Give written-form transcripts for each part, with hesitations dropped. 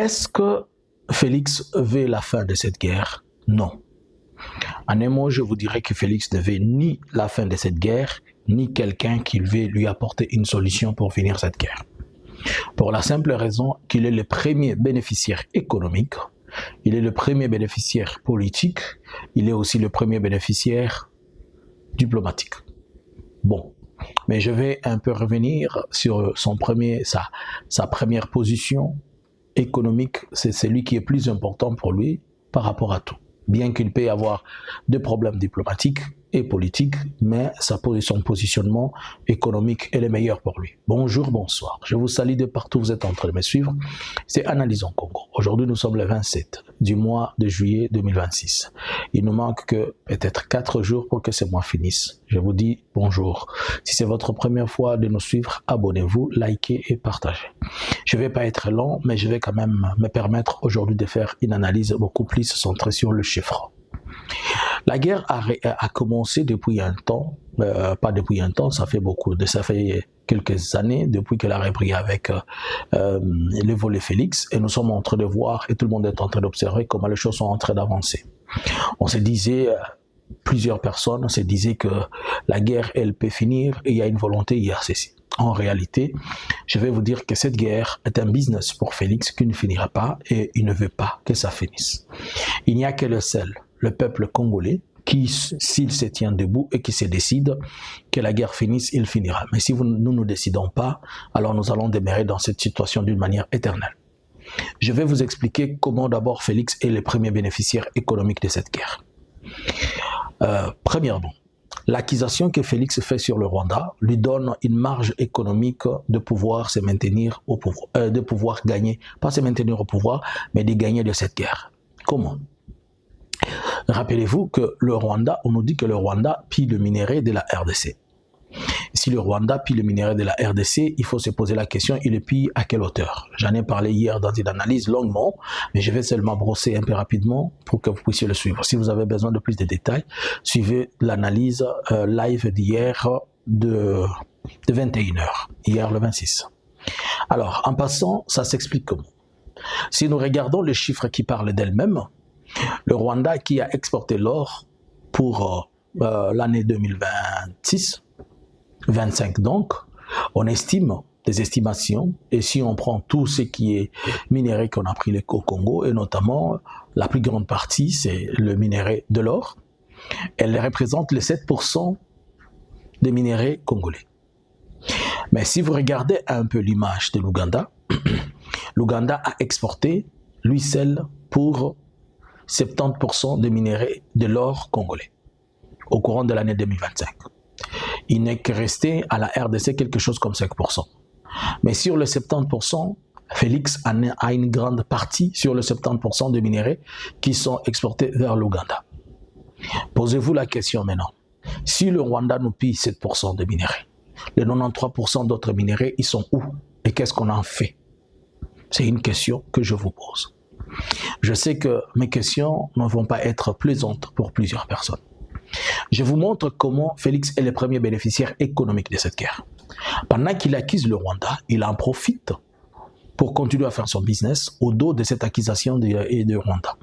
Est-ce que Félix veut la fin de cette guerre? Non. En un mot, je vous dirais que Félix ne veut ni la fin de cette guerre, ni quelqu'un qui veut lui apporter une solution pour finir cette guerre. Pour la simple raison qu'il est le premier bénéficiaire économique, il est le premier bénéficiaire politique, il est aussi le premier bénéficiaire diplomatique. Bon, mais je vais un peu revenir sur sa première position économique. C'est celui qui est plus important pour lui par rapport à tout. Bien qu'il peut y avoir des problèmes diplomatiques et politiques, mais son positionnement économique est le meilleur pour lui. Bonjour, bonsoir. Je vous salue de partout où vous êtes en train de me suivre. C'est Analysons Congo. Aujourd'hui, nous sommes le 27 du mois de juillet 2026. Il nous manque que peut-être 4 jours pour que ce mois finisse. Je vous dis bonjour. Si c'est votre première fois de nous suivre, abonnez-vous, likez et partagez. Je ne vais pas être long, mais je vais quand même me permettre aujourd'hui de faire une analyse beaucoup plus centrée sur le chiffre. La guerre a commencé depuis un temps, pas depuis un temps, ça fait quelques années depuis qu'elle a repris avec le volet Félix, et nous sommes en train de voir, et tout le monde est en train d'observer comment les choses sont en train d'avancer. On se disait, plusieurs personnes se disaient que la guerre, elle peut finir, et il y a une volonté, il y a ceci. En réalité, je vais vous dire que cette guerre est un business pour Félix qui ne finira pas, et il ne veut pas que ça finisse. Il n'y a que le peuple congolais, qui, s'il se tient debout et qui se décide que la guerre finisse, il finira. Mais si nous ne décidons pas, alors nous allons demeurer dans cette situation d'une manière éternelle. Je vais vous expliquer comment d'abord Félix est le premier bénéficiaire économique de cette guerre. Premièrement, l'accusation que Félix fait sur le Rwanda lui donne une marge économique de pouvoir se maintenir au pouvoir, de pouvoir gagner, pas se maintenir au pouvoir, mais de gagner de cette guerre. Comment ? Rappelez-vous que le Rwanda, on nous dit que le Rwanda pille le minerai de la RDC. Si le Rwanda pille le minerai de la RDC, il faut se poser la question, il le pille à quelle hauteur? J'en ai parlé hier dans une analyse longuement, mais je vais seulement brosser un peu rapidement pour que vous puissiez le suivre. Si vous avez besoin de plus de détails, suivez l'analyse live d'hier de 21h, hier le 26. Alors, en passant, ça s'explique comment? Si nous regardons les chiffres qui parlent d'elles-mêmes, le Rwanda qui a exporté l'or pour l'année 2026, 25 donc, on estime des estimations, et si on prend tout ce qui est minerai qu'on a pris au Congo, et notamment la plus grande partie c'est le minerai de l'or, elle représente les 7% des minerais congolais. Mais si vous regardez un peu l'image de l'Ouganda, l'Ouganda a exporté, lui seul, pour 70% des minerais de l'or congolais au courant de l'année 2025. Il n'est que resté à la RDC quelque chose comme 5%. Mais sur le 70%, Félix a une grande partie sur le 70% des minerais qui sont exportés vers l'Ouganda. Posez-vous la question maintenant. Si le Rwanda nous pille 7% de minerais, les 93% d'autres minerais, ils sont où? Et qu'est-ce qu'on en fait? C'est une question que je vous pose. Je sais que mes questions ne vont pas être plaisantes pour plusieurs personnes. Je vous montre comment Félix est le premier bénéficiaire économique de cette guerre. Pendant qu'il accuse le Rwanda, il en profite pour continuer à faire son business au dos de cette accusation de Rwanda.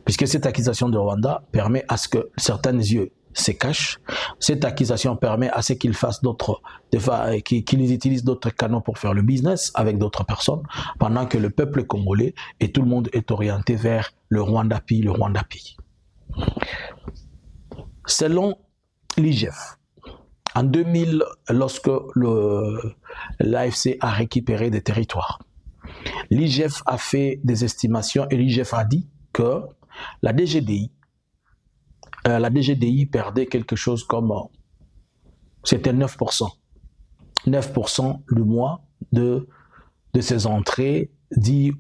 Puisque cette accusation de Rwanda permet à ce que certains yeux se cachent, cette accusation permet à ce qu'ils fassent qu'ils utilisent d'autres canaux pour faire le business avec d'autres personnes, pendant que le peuple congolais et tout le monde est orienté vers le Rwanda pille, le Rwanda pille. Selon l'IGF, en 2000, lorsque l'AFC a récupéré des territoires, l'IGF a fait des estimations et l'IGF a dit que la DGDI perdait quelque chose comme, c'était 9%. 9% du mois de ses entrées dit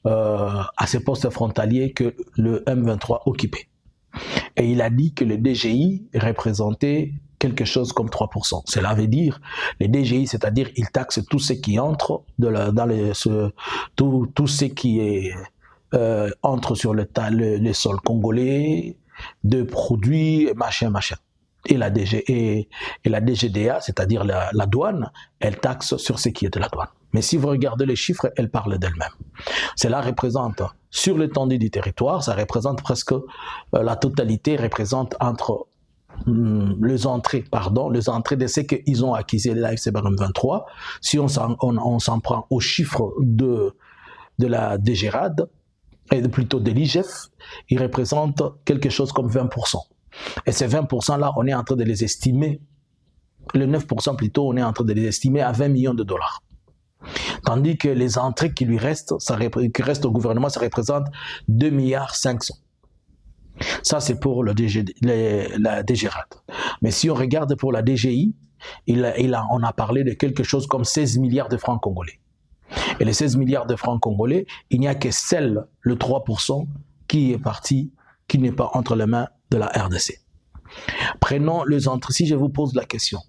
à ces postes frontaliers que le M23 occupait. Et il a dit que le DGI représentait quelque chose comme 3%. Cela veut dire, les DGI, c'est-à-dire, ils taxent tout ce qui entre tout ce qui entre sur le sol congolais, de produits, machin. Et la DGDA, c'est-à-dire la douane, elle taxe sur ce qui est de la douane. Mais si vous regardez les chiffres, elle parle d'elle-même. Cela représente, sur l'étendue du territoire, ça représente presque la totalité, représente entre les entrées de ce qu'ils ont acquis l'AFC Barham 23. Si on s'en prend aux chiffres de la DGRAD, et plutôt de l'IGF, ils représentent quelque chose comme 20%. Et ces 20%-là, on est en train de les estimer, le 9% plutôt, on est en train de les estimer à 20 millions de dollars. Tandis que les entrées qui lui restent, qui restent au gouvernement, ça représente 2,5 milliards. Ça, c'est pour la DGRAD. Mais si on regarde pour la DGI, on a parlé de quelque chose comme 16 milliards de francs congolais. Et les 16 milliards de francs congolais, il n'y a que le 3% qui est parti, qui n'est pas entre les mains de la RDC. Prenons les entrées, si je vous pose la question,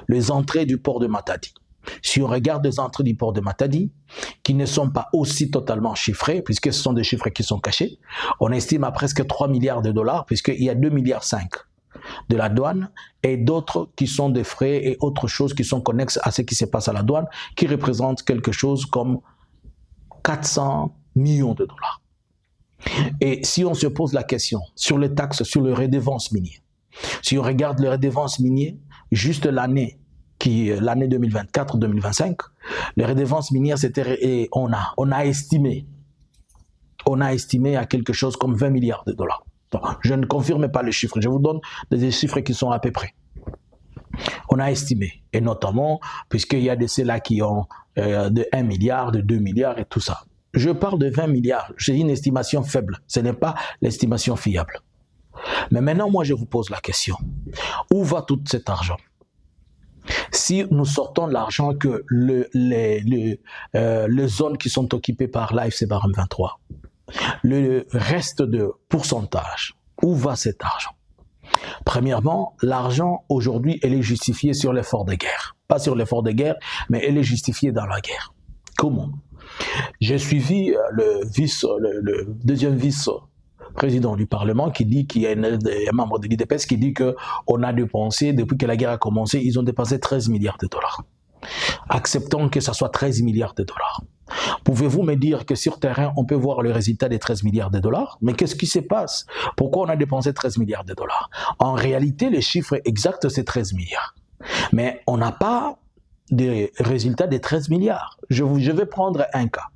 les entrées du port de Matadi. Si on regarde les entrées du port de Matadi, qui ne sont pas aussi totalement chiffrées, puisque ce sont des chiffres qui sont cachés, on estime à presque 3 milliards de dollars, puisqu'il y a 2,5 milliards de la douane et d'autres qui sont des frais et autres choses qui sont connexes à ce qui se passe à la douane, qui représentent quelque chose comme 400 millions de dollars. Et si on se pose la question sur les taxes, sur le redevance minier, si on regarde le redevance minier, juste l'année 2024-2025, les redevances minières, on a estimé à quelque chose comme 20 milliards de dollars. Donc, je ne confirme pas les chiffres, je vous donne des chiffres qui sont à peu près. On a estimé, et notamment, puisqu'il y a de ceux-là qui ont de 1 milliard, de 2 milliards et tout ça. Je parle de 20 milliards, j'ai une estimation faible, ce n'est pas l'estimation fiable. Mais maintenant, moi, je vous pose la question. Où va tout cet argent? Si nous sortons l'argent que les zones qui sont occupées par l'AFC Barham 23, le reste de pourcentage, où va cet argent? Premièrement, l'argent aujourd'hui, elle est justifiée sur l'effort de guerre. Pas sur l'effort de guerre, mais elle est justifiée dans la guerre. Comment? J'ai suivi le deuxième vice-président du Parlement qui dit qu'il y a un membre de l'IDPS qui dit qu'on a dépensé, depuis que la guerre a commencé, ils ont dépensé 13 milliards de dollars. Acceptons que ce soit 13 milliards de dollars. Pouvez-vous me dire que sur terrain, on peut voir le résultat des 13 milliards de dollars? Mais qu'est-ce qui se passe? Pourquoi on a dépensé 13 milliards de dollars? En réalité, le chiffre exact, c'est 13 milliards. Mais on n'a pas de résultats des 13 milliards. Je vais prendre un cas.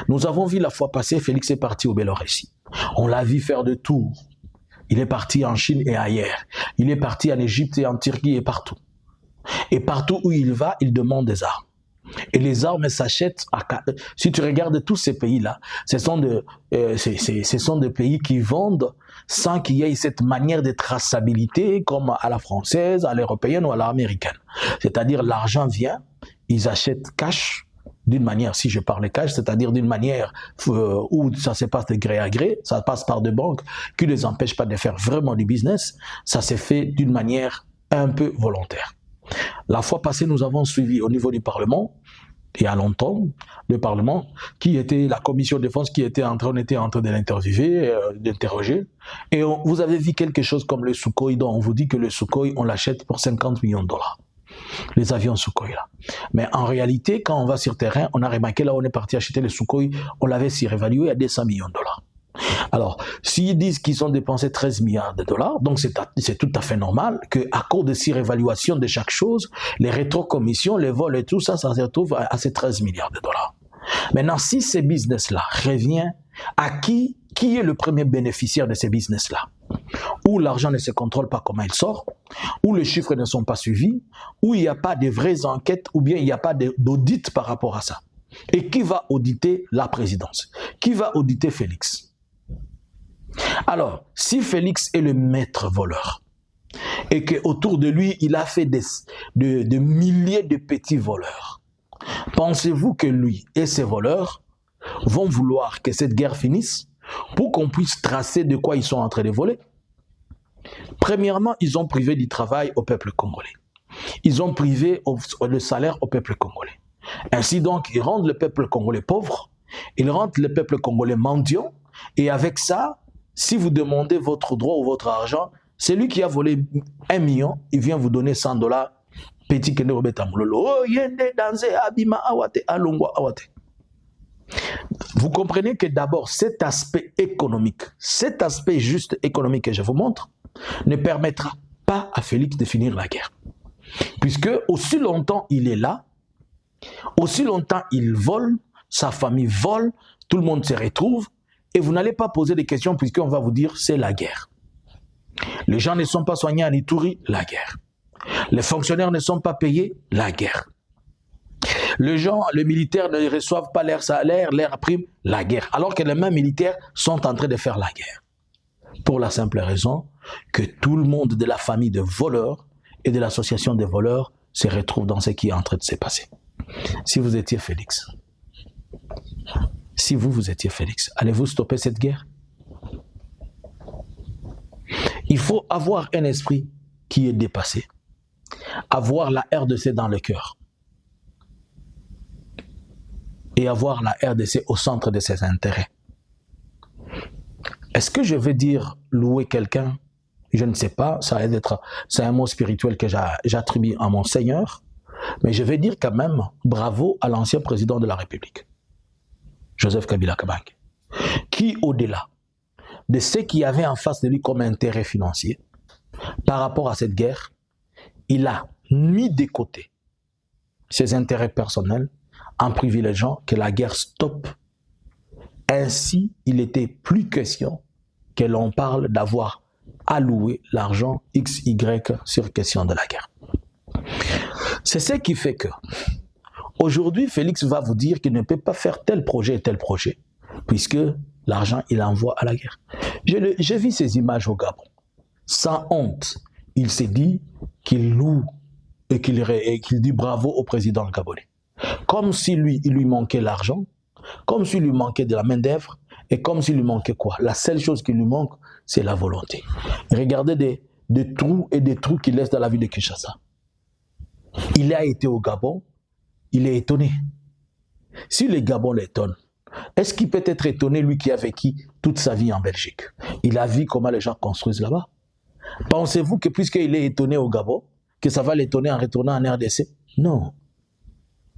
Nous avons vu la fois passée, Félix est parti au Biélorussie. On l'a vu faire de tout. Il est parti en Chine et ailleurs. Il est parti en Égypte et en Turquie et partout. Et partout où il va, il demande des armes. Et les armes s'achètent. Si tu regardes tous ces pays-là, ce sont des pays qui vendent sans qu'il y ait cette manière de traçabilité comme à la française, à l'européenne ou à l'américaine. C'est-à-dire l'argent vient, ils achètent cash d'une manière, si je parle cash, c'est-à-dire d'une manière où ça se passe de gré à gré, ça passe par des banques qui ne les empêchent pas de faire vraiment du business, ça s'est fait d'une manière un peu volontaire. La fois passée, nous avons suivi au niveau du Parlement, il y a longtemps, le Parlement, qui était la commission de défense on était en train de l'interviewer, d'interroger. Et vous avez vu quelque chose comme le Sukhoi, dont on vous dit que le Sukhoi, on l'achète pour 50 millions de dollars. Les avions Sukhoi là. Mais en réalité, quand on va sur terrain, on a remarqué là où on est parti acheter le Sukhoi, on l'avait surévalué à 200 millions de dollars. Alors, s'ils disent qu'ils ont dépensé 13 milliards de dollars, donc c'est tout à fait normal qu'à cause de surévaluation de chaque chose, les rétrocommissions, les vols et tout ça, ça se retrouve à ces 13 milliards de dollars. Maintenant, si ces business-là reviennent, à qui est le premier bénéficiaire de ces business-là? Où l'argent ne se contrôle pas comment il sort, où les chiffres ne sont pas suivis, où il n'y a pas de vraies enquêtes, ou bien il n'y a pas d'audit par rapport à ça. Et qui va auditer la présidence? Qui va auditer Félix? Alors, si Félix est le maître voleur et qu'autour de lui, il a fait de milliers de petits voleurs, pensez-vous que lui et ses voleurs vont vouloir que cette guerre finisse pour qu'on puisse tracer de quoi ils sont en train de voler? Premièrement, ils ont privé du travail au peuple congolais. Ils ont privé le salaire au peuple congolais. Ainsi donc, ils rendent le peuple congolais pauvre, ils rendent le peuple congolais mendiant, et avec ça, si vous demandez votre droit ou votre argent, celui qui a volé 1 million, il vient vous donner 100 dollars. Petit kende robeta mulolo. Oh, yende danse abima awate alongwa awate. vous comprenez que d'abord, cet aspect économique, cet aspect juste économique que je vous montre, ne permettra pas à Félix de finir la guerre. Puisque aussi longtemps il est là, aussi longtemps il vole, sa famille vole, tout le monde se retrouve, et vous n'allez pas poser des questions puisqu'on va vous dire c'est la guerre. Les gens ne sont pas soignés à Ituri, la guerre. Les fonctionnaires ne sont pas payés, la guerre. Les militaires ne reçoivent pas leur salaire, leur prime, la guerre. Alors que les mêmes militaires sont en train de faire la guerre. Pour la simple raison que tout le monde de la famille de voleurs et de l'association des voleurs se retrouve dans ce qui est en train de se passer. Si vous étiez Félix, allez-vous stopper cette guerre? Il faut avoir un esprit qui est dépassé, avoir la RDC dans le cœur et avoir la RDC au centre de ses intérêts. Est-ce que je vais dire louer quelqu'un? Je ne sais pas, c'est un mot spirituel que j'attribue à mon Seigneur, mais je vais dire quand même bravo à l'ancien président de la République, Joseph Kabila Kabange, qui au-delà de ce qu'il y avait en face de lui comme intérêt financier, par rapport à cette guerre, il a mis de côté ses intérêts personnels en privilégiant que la guerre stoppe. Ainsi, il n'était plus question que l'on parle d'avoir alloué l'argent XY sur question de la guerre. C'est ce qui fait que aujourd'hui, Félix va vous dire qu'il ne peut pas faire tel projet, puisque l'argent, il envoie à la guerre. J'ai vu ces images au Gabon. Sans honte, il s'est dit qu'il loue et qu'il dit bravo au président gabonais. Comme si il lui manquait l'argent, comme s'il lui manquait de la main-d'œuvre, et comme s'il lui manquait quoi? La seule chose qui lui manque, c'est la volonté. Regardez des trous et des trous qu'il laisse dans la ville de Kinshasa. Il a été au Gabon, il est étonné. Si le Gabon l'étonne, est-ce qu'il peut être étonné, lui qui a vécu toute sa vie en Belgique? Il a vu comment les gens construisent là-bas. Pensez-vous que puisqu'il est étonné au Gabon, que ça va l'étonner en retournant en RDC? Non.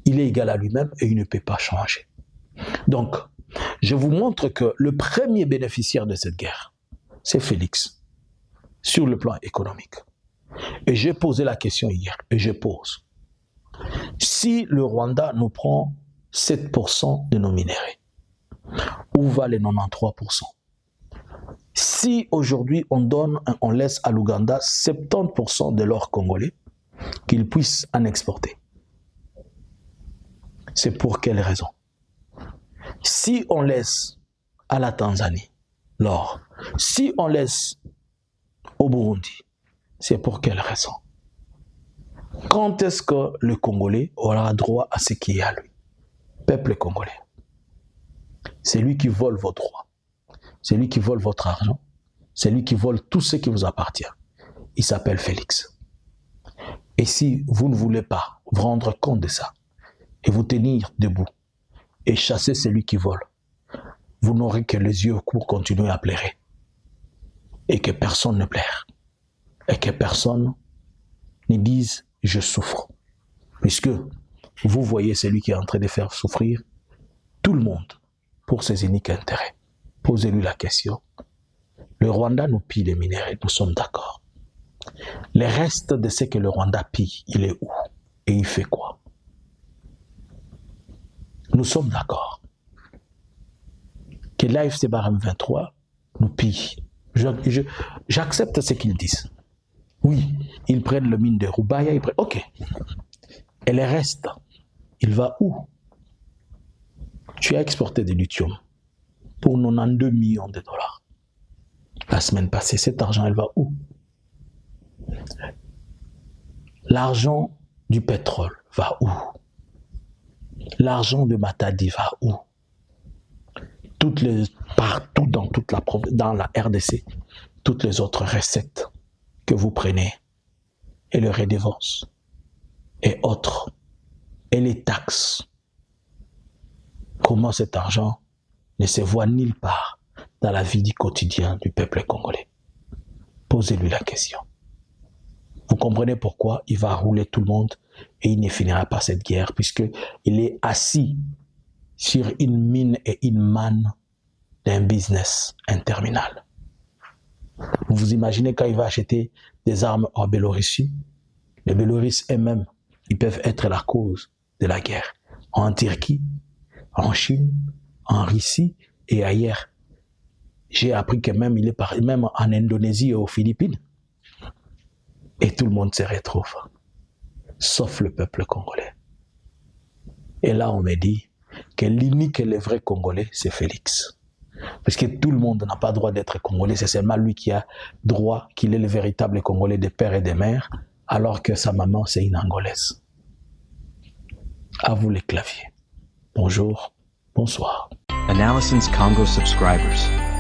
Il est égal à lui-même et il ne peut pas changer. Donc, je vous montre que le premier bénéficiaire de cette guerre, c'est Félix, sur le plan économique. Et j'ai posé la question hier, et je pose. Si le Rwanda nous prend 7% de nos minéraux, où va les 93%? Si aujourd'hui on laisse à l'Ouganda 70% de l'or congolais, qu'ils puissent en exporter, c'est pour quelle raison? Si on laisse à la Tanzanie l'or, si on laisse au Burundi, c'est pour quelle raison? Quand est-ce que le Congolais aura droit à ce qui est à lui? Peuple congolais. C'est lui qui vole vos droits. C'est lui qui vole votre argent. C'est lui qui vole tout ce qui vous appartient. Il s'appelle Félix. Et si vous ne voulez pas vous rendre compte de ça et vous tenir debout et chasser celui qui vole, vous n'aurez que les yeux pour continuer à pleurer. Et que personne ne pleure. Et que personne ne dise « je souffre ». Puisque vous voyez celui qui est en train de faire souffrir tout le monde pour ses uniques intérêts. Posez-lui la question. Le Rwanda nous pille les minéraux, nous sommes d'accord. Le reste de ce que le Rwanda pille, il est où? Et il fait quoi? Nous sommes d'accord. Que l'AFC Barham 23 nous pille. J'accepte ce qu'ils disent. Oui, ils prennent le mine de Rubaya, ok. Et le reste, il va où? Tu as exporté du lithium pour 92 millions de dollars. La semaine passée, cet argent, il va où? L'argent du pétrole va où? L'argent de Matadi va où? Partout dans la RDC, toutes les autres recettes que vous prenez, et le redevance, et autres, et les taxes. Comment cet argent ne se voit nulle part dans la vie du quotidien du peuple congolais? Posez-lui la question. Vous comprenez pourquoi il va rouler tout le monde et il ne finira pas cette guerre, puisqu'il est assis sur une mine et une manne d'un business interminable. Vous vous imaginez quand il va acheter des armes en Biélorussie, les Biélorusses eux-mêmes, ils peuvent être la cause de la guerre. En Turquie, en Chine, en Russie et ailleurs. J'ai appris que même il est même en Indonésie et aux Philippines. Et tout le monde se retrouve, sauf le peuple congolais. Et là, on me dit que l'unique et le vrai Congolais, c'est Félix. Parce que tout le monde n'a pas droit d'être Congolais, c'est seulement lui qui a droit, qu'il est le véritable Congolais des pères et des mères, alors que sa maman, c'est une Angolaise. À vous les claviers. Bonjour, bonsoir. Analysins Congo subscribers.